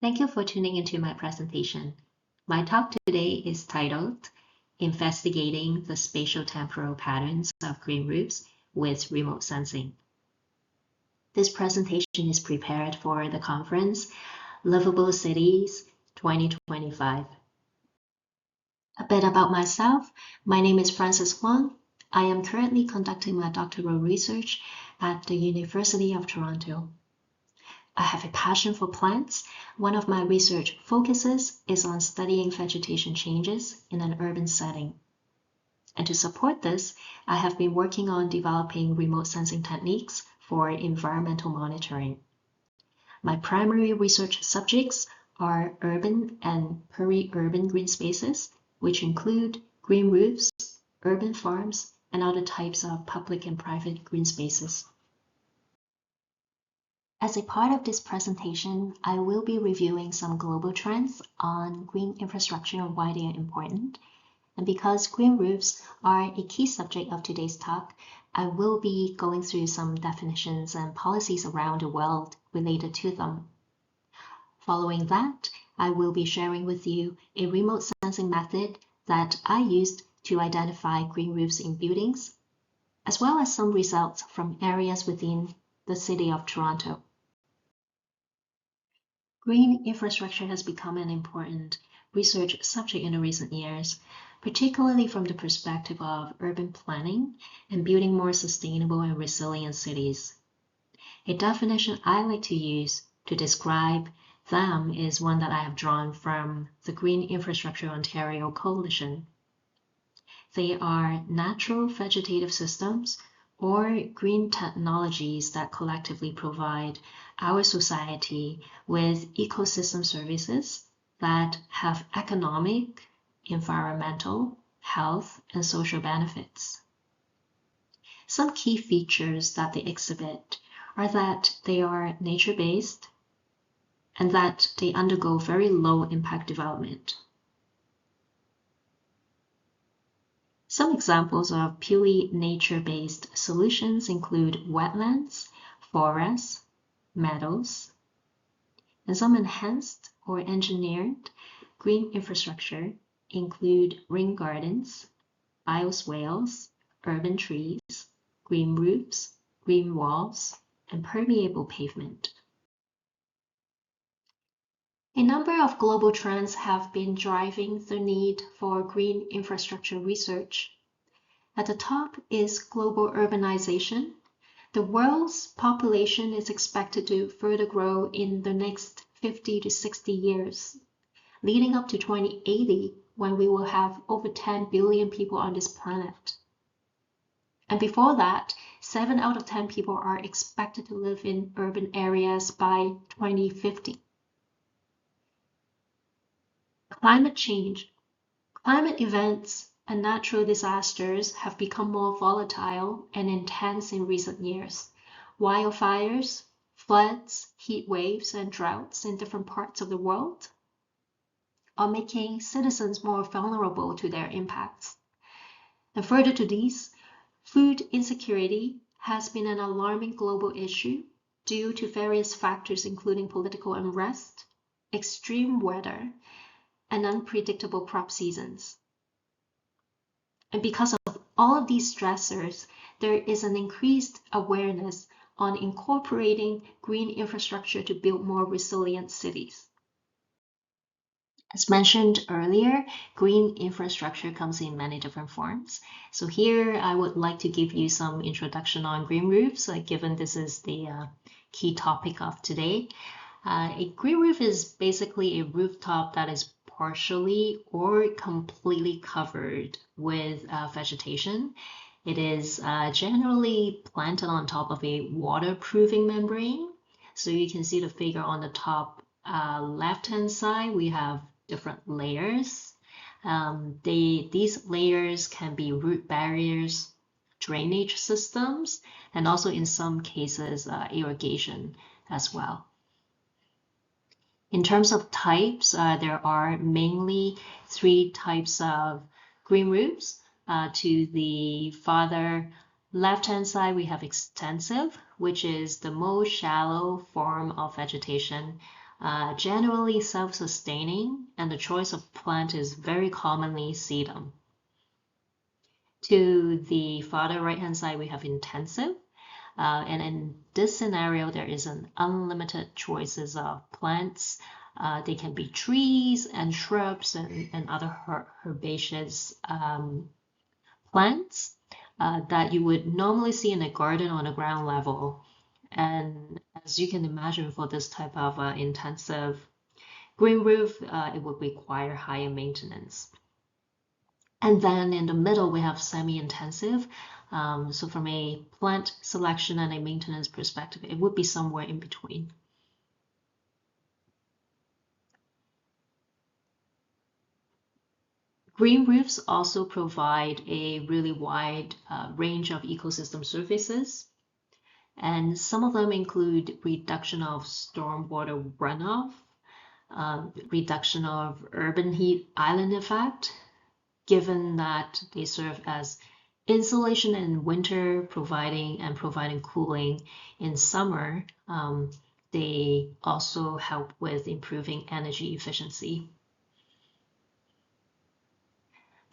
Thank you for tuning into my presentation. My talk today is titled Investigating the Spatial-Temporal Patterns of Green Roofs with Remote Sensing. This presentation is prepared for the conference Livable Cities 2025. A bit about myself. My name is Frances Leung. I am currently conducting my doctoral research at the University of Toronto. I have a passion for plants. One of my research focuses is on studying vegetation changes in an urban setting. And to support this, I have been working on developing remote sensing techniques for environmental monitoring. My primary research subjects are urban and peri-urban green spaces, which include green roofs, urban farms, and other types of public and private green spaces. As a part of this presentation, I will be reviewing some global trends on green infrastructure and why they are important. And because green roofs are a key subject of today's talk, I will be going through some definitions and policies around the world related to them. Following that, I will be sharing with you a remote sensing method that I used to identify green roofs in buildings, as well as some results from areas within the city of Toronto. Green infrastructure has become an important research subject in the recent years, particularly from the perspective of urban planning and building more sustainable and resilient cities. A definition I like to use to describe them is one that I have drawn from the Green Infrastructure Ontario Coalition. They are natural vegetative systems or green technologies that collectively provide our society with ecosystem services that have economic, environmental, health, and social benefits. Some key features that they exhibit are that they are nature-based and that they undergo very low impact development. Some examples of purely nature-based solutions include wetlands, forests, meadows, and some enhanced or engineered green infrastructure include rain gardens, bioswales, urban trees, green roofs, green walls, and permeable pavement. A number of global trends have been driving the need for green infrastructure research. At the top is global urbanization. The world's population is expected to further grow in the next 50 to 60 years, leading up to 2080 when we will have over 10 billion people on this planet. And before that, 7 out of 10 people are expected to live in urban areas by 2050. Climate change. Climate events and natural disasters have become more volatile and intense in recent years. Wildfires, floods, heat waves, and droughts in different parts of the world are making citizens more vulnerable to their impacts. And further to these, food insecurity has been an alarming global issue due to various factors including political unrest, extreme weather, and unpredictable crop seasons. And because of all of these stressors, there is an increased awareness on incorporating green infrastructure to build more resilient cities. As mentioned earlier, green infrastructure comes in many different forms. So here I would like to give you some introduction on green roofs, given this is the key topic of today. A green roof is basically a rooftop that is partially or completely covered with vegetation. It is generally planted on top of a waterproofing membrane. So you can see the figure on the top left-hand side, we have different layers. These layers can be root barriers, drainage systems, and also in some cases irrigation as well. In terms of types, there are mainly 3 types of green roofs. To the farther left-hand side, we have extensive, which is the most shallow form of vegetation generally self-sustaining, and the choice of plant is very commonly sedum. To the farther right-hand side, we have intensive. And in this scenario, there is an unlimited choices of plants. They can be trees and shrubs and other herbaceous plants that you would normally see in a garden on the ground level. And as you can imagine, for this type of intensive green roof, it would require higher maintenance. And then in the middle, we have semi-intensive. So from a plant selection and a maintenance perspective, it would be somewhere in between. Green roofs also provide a really wide range of ecosystem services. And some of them include reduction of stormwater runoff, reduction of urban heat island effect, given that they serve as insulation in winter, providing cooling in summer. They also help with improving energy efficiency.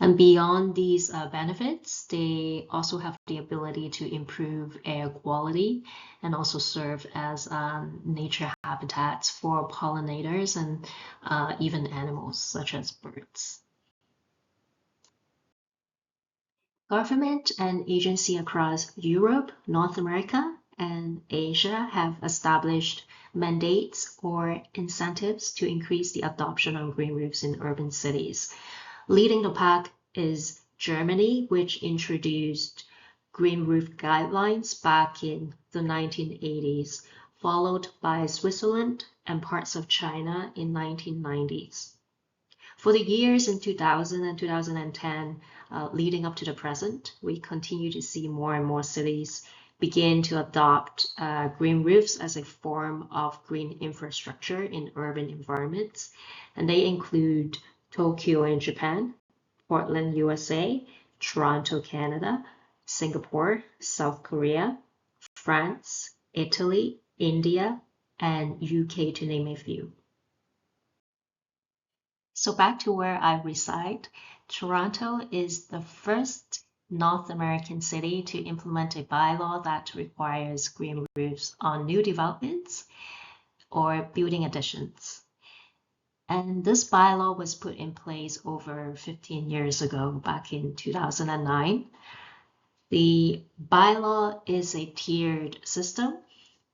And beyond these benefits, they also have the ability to improve air quality and also serve as nature habitats for pollinators and even animals such as birds. Government and agencies across Europe, North America, and Asia have established mandates or incentives to increase the adoption of green roofs in urban cities. Leading the pack is Germany, which introduced green roof guidelines back in the 1980s, followed by Switzerland and parts of China in 1990s. For the years in 2000 and 2010, leading up to the present, we continue to see more and more cities begin to adopt green roofs as a form of green infrastructure in urban environments. And they include Tokyo in Japan, Portland, USA, Toronto, Canada, Singapore, South Korea, France, Italy, India, and UK, to name a few. So back to where I reside, Toronto is the first North American city to implement a bylaw that requires green roofs on new developments or building additions. And this bylaw was put in place over 15 years ago, back in 2009. The bylaw is a tiered system,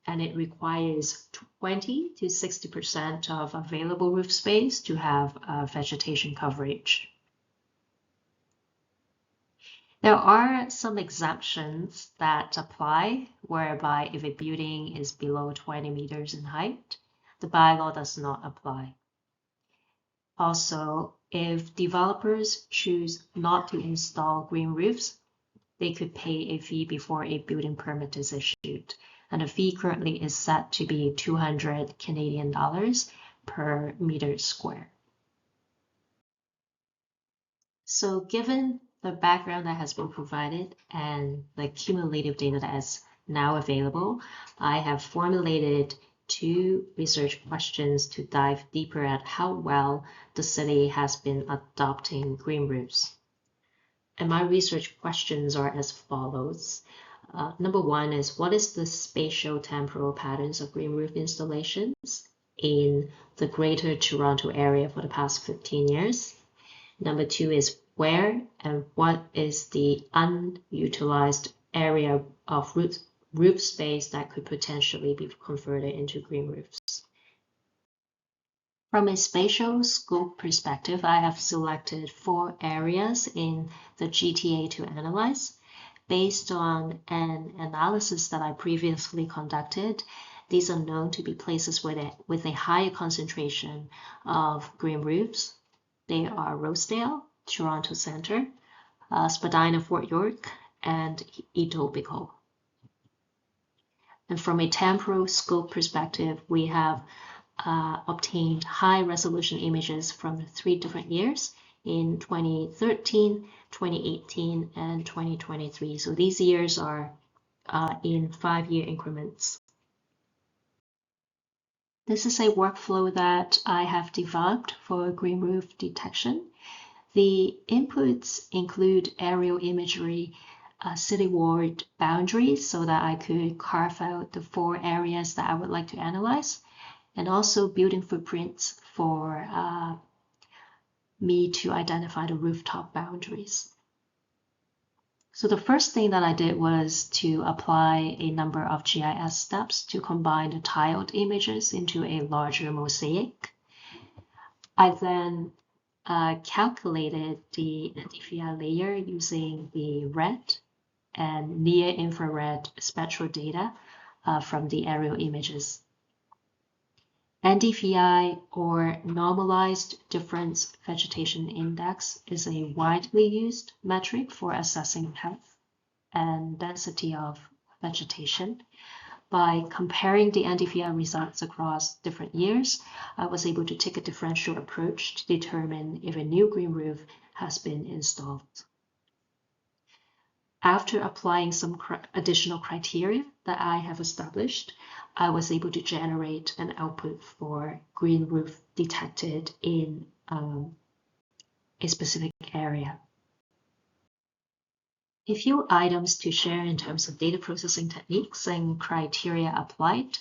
and it requires 20 to 60% of available roof space to have vegetation coverage. There are some exemptions that apply, whereby if a building is below 20 meters in height, the bylaw does not apply. Also, if developers choose not to install green roofs, they could pay a fee before a building permit is issued. And the fee currently is set to be 200 Canadian dollars per meter square. So given the background that has been provided and the cumulative data that is now available, I have formulated 2 research questions to dive deeper at how well the city has been adopting green roofs. And my research questions are as follows. Number 1 is, what is the spatial-temporal patterns of green roof installations in the Greater Toronto area for the past 15 years? Number 2 is, where and what is the unutilized area of roof space that could potentially be converted into green roofs? From a spatial scope perspective, I have selected 4 areas in the GTA to analyze. Based on an analysis that I previously conducted, these are known to be places with a higher concentration of green roofs. They are Rosedale, Toronto Centre, Spadina, Fort York, and Etobicoke. And from a temporal scope perspective, we have obtained high resolution images from 3 different years in 2013, 2018, and 2023. So these years are in 5-year increments. This is a workflow that I have developed for green roof detection. The inputs include aerial imagery, citywide boundaries so that I could carve out the 4 areas that I would like to analyze, and also building footprints for me to identify the rooftop boundaries. So the first thing that I did was to apply a number of GIS steps to combine the tiled images into a larger mosaic. I then calculated the NDVI layer using the red and near-infrared spectral data from the aerial images. NDVI, or Normalized Difference Vegetation Index, is a widely used metric for assessing health and density of vegetation. By comparing the NDVI results across different years, I was able to take a differential approach to determine if a new green roof has been installed. After applying some additional criteria that I have established, I was able to generate an output for green roof detected in a specific area. A few items to share in terms of data processing techniques and criteria applied.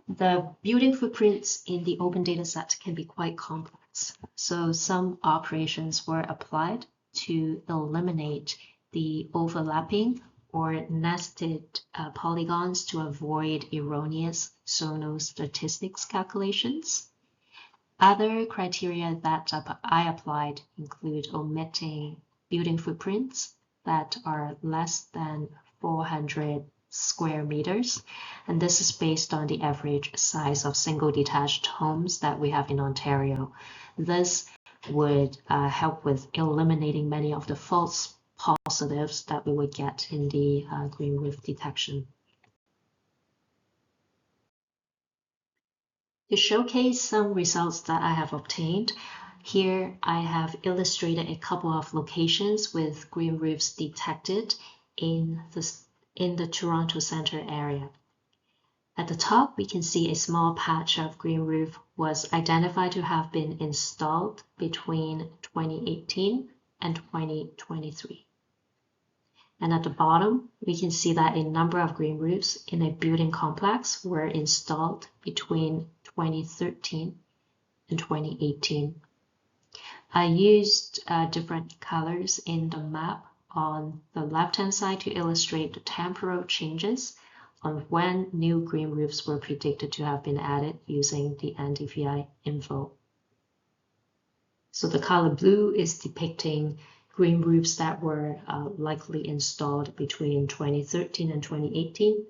The building footprints in the open data set can be quite complex, so some operations were applied to eliminate the overlapping or nested polygons to avoid erroneous zonal statistics calculations. Other criteria that I applied include omitting building footprints that are less than 400 square meters, and this is based on the average size of single detached homes that we have in Ontario. This would help with eliminating many of the false positives that we would get in the green roof detection. To showcase some results that I have obtained, here I have illustrated a couple of locations with green roofs detected in the Toronto Centre area. At the top, we can see a small patch of green roof was identified to have been installed between 2018 and 2023. And at the bottom, we can see that a number of green roofs in a building complex were installed between 2013 and 2018. I used different colors in the map on the left-hand side to illustrate the temporal changes on when new green roofs were predicted to have been added using the NDVI info. So the color blue is depicting green roofs that were likely installed between 2013 and 2018.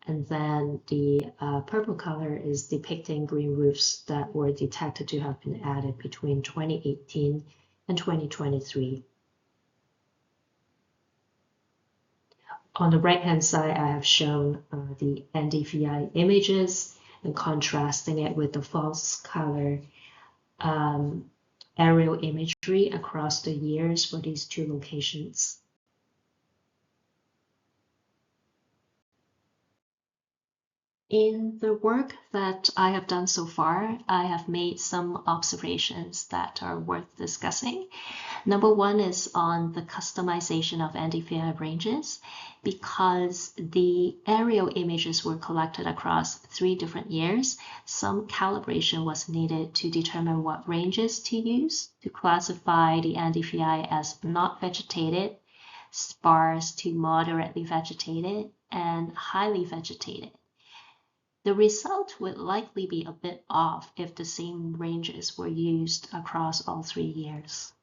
And then the purple color is depicting green roofs that were detected to have been added between 2018 and 2023. On the right-hand side, I have shown the NDVI images and contrasting it with the false color aerial imagery across the years for these 2 locations. In the work that I have done so far, I have made some observations that are worth discussing. Number 1 is on the customization of NDVI ranges. Because the aerial images were collected across 3 different years, some calibration was needed to determine what ranges to use to classify the NDVI as not vegetated, sparse to moderately vegetated, and highly vegetated. The result would likely be a bit off if the same ranges were used across all 3 years.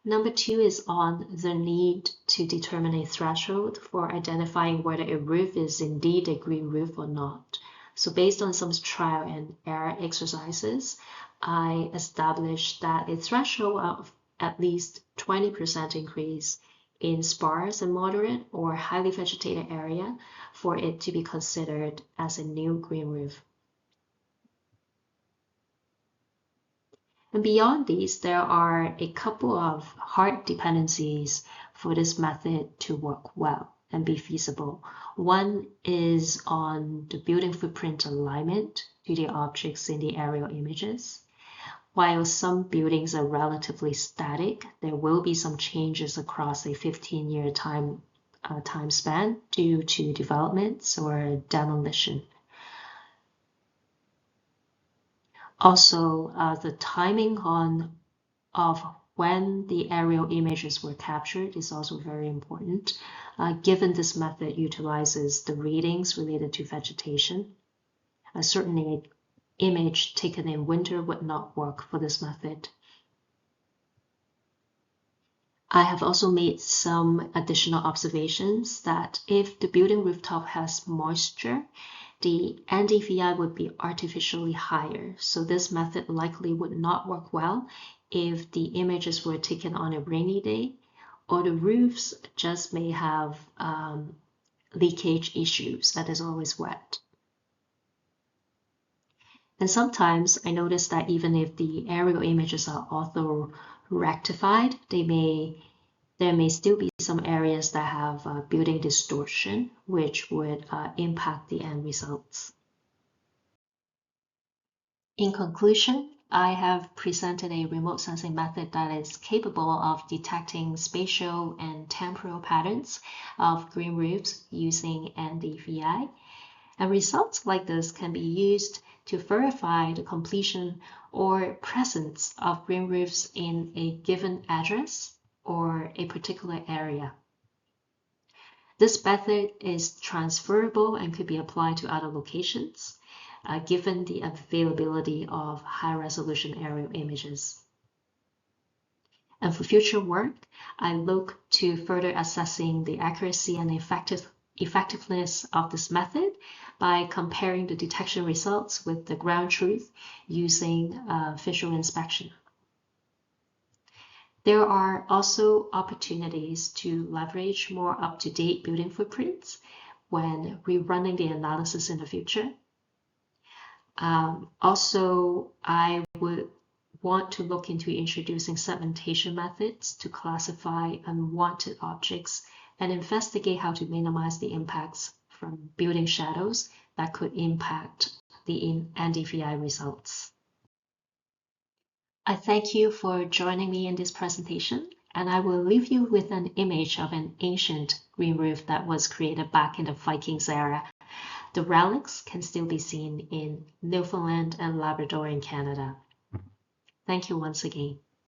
Number 2 is on the need to determine a threshold for identifying whether a roof is indeed a green roof or not. So based on some trial and error exercises, I established that a threshold of at least 20% increase in sparse and moderate or highly vegetated area for it to be considered as a new green roof. And beyond these, there are a couple of hard dependencies for this method to work well. and be feasible. One is on the building footprint alignment to the objects in the aerial images. While some buildings are relatively static, there will be some changes across a 15-year time span due to developments or demolition. Also, the timing of when the aerial images were captured is also very important, given this method utilizes the readings related to vegetation. Certainly, an image taken in winter would not work for this method. I have also made some additional observations that if the building rooftop has moisture, the NDVI would be artificially higher. So this method likely would not work well if the images were taken on a rainy day, or the roofs just may have leakage issues that is always wet. And sometimes I notice that even if the aerial images are ortho rectified, there may still be some areas that have building distortion, which would impact the end results. In conclusion, I have presented a remote sensing method that is capable of detecting spatial and temporal patterns of green roofs using NDVI. And results like this can be used to verify the completion or presence of green roofs in a given address or a particular area. This method is transferable and could be applied to other locations, given the availability of high-resolution aerial images. And for future work, I look to further assessing the accuracy and effectiveness of this method by comparing the detection results with the ground truth using visual inspection. There are also opportunities to leverage more up-to-date building footprints when rerunning the analysis in the future. Also, I would want to look into introducing segmentation methods to classify unwanted objects and investigate how to minimize the impacts from building shadows that could impact the NDVI results. I thank you for joining me in this presentation, and I will leave you with an image of an ancient green roof that was created back in the Vikings era. The relics can still be seen in Newfoundland and Labrador in Canada. Thank you once again.